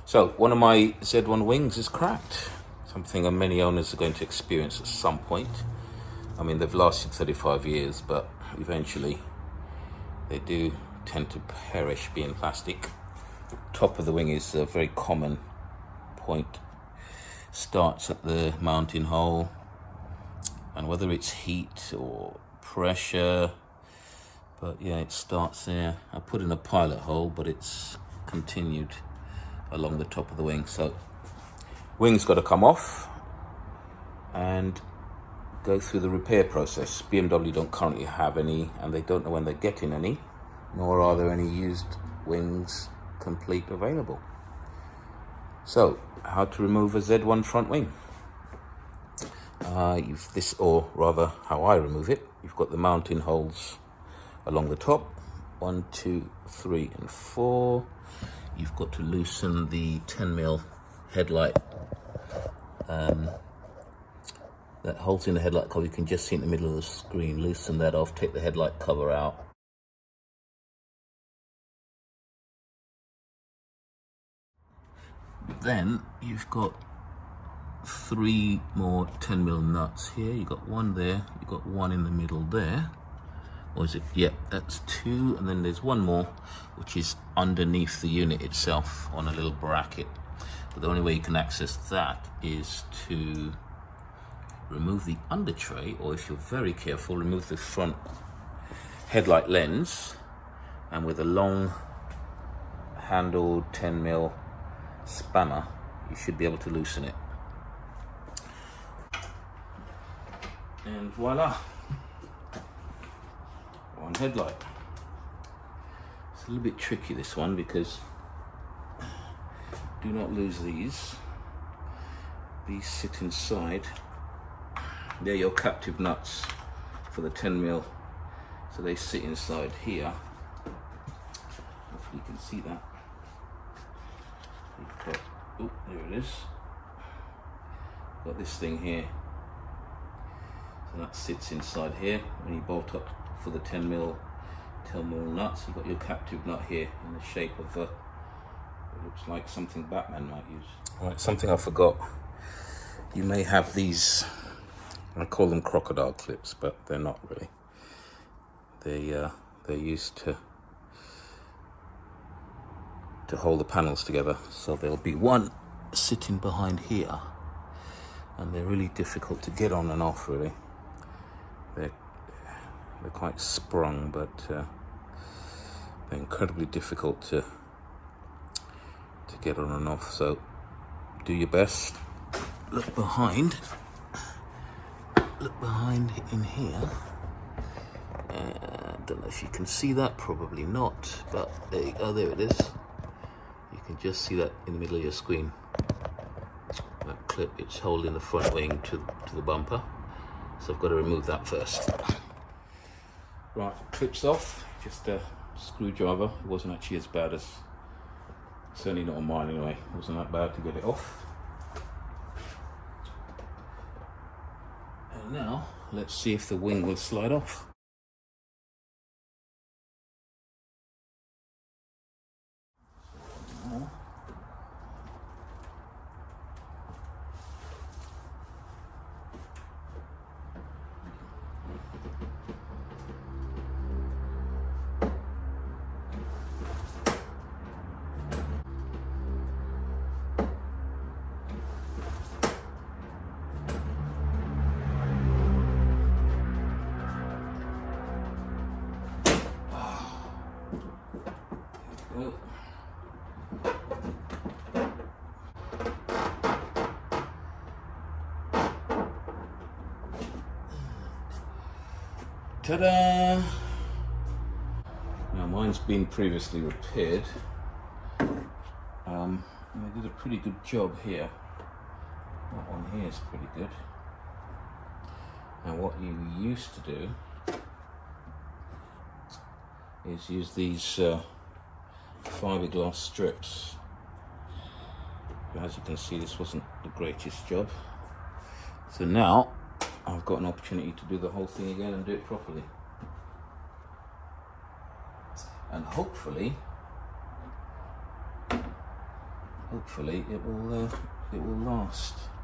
So one of my Z1 wings is cracked. Something many owners are going to experience at some point. I mean, they've lasted 35 years, but eventually they do tend to perish being plastic. Top of the wing is a very common point. Starts at the mounting hole, and whether it's heat or pressure, but yeah, it starts there. I put in a pilot hole, but it's continued along the top of the wing. So wing's got to come off and go through the repair process. BMW don't currently have any, and they don't know when they're getting any, nor are there any used wings complete available. So how to remove a Z1 front wing? Or rather how I remove it. You've got the mounting holes along the top, 1, 2, 3 and 4. You've got to loosen the 10mm headlight that holds in the headlight cover. You can just see in the middle of the screen. Loosen that off, take the headlight cover out. Then you've got 3 more 10mm nuts here. You've got one there, you've got one in the middle there. Or is it? Yeah, that's 2, and then there's one more which is underneath the unit itself on a little bracket. But the only way you can access that is to remove the under tray, or if you're very careful, remove the front headlight lens, and with a long handled 10mm spanner you should be able to loosen it. And voila, one headlight. It's a little bit tricky, this one, because do not lose these. These sit inside. They're your captive nuts for the 10mm, so they sit inside here. Hopefully you can see that. Oh, there it is. Got this thing here. So that sits inside here. When you bolt up for the 10mm nuts, you've got your captive nut here in the shape of it looks like something Batman might use. Right, something I forgot. You may have these, I call them crocodile clips, but they're not really. They're used to hold the panels together. So there'll be one sitting behind here, and they're really difficult to get on and off, really. They're quite sprung, but they're incredibly difficult to get on and off. So do your best. Look behind in here. Don't know if you can see that, probably not, but there you go, there it is. You can just see that in the middle of your screen. That clip, it's holding the front wing to the bumper. So I've got to remove that first. Right, clips off, just a screwdriver. It wasn't actually as bad as, certainly not on mine anyway, it wasn't that bad to get it off. And now, let's see if the wing will slide off. Ta-da! Now mine's been previously repaired. And they did a pretty good job here. That one here is pretty good. And what you used to do is use these fiberglass strips. As you can see, this wasn't the greatest job. So now I've got an opportunity to do the whole thing again and do it properly. And hopefully hopefully it will last.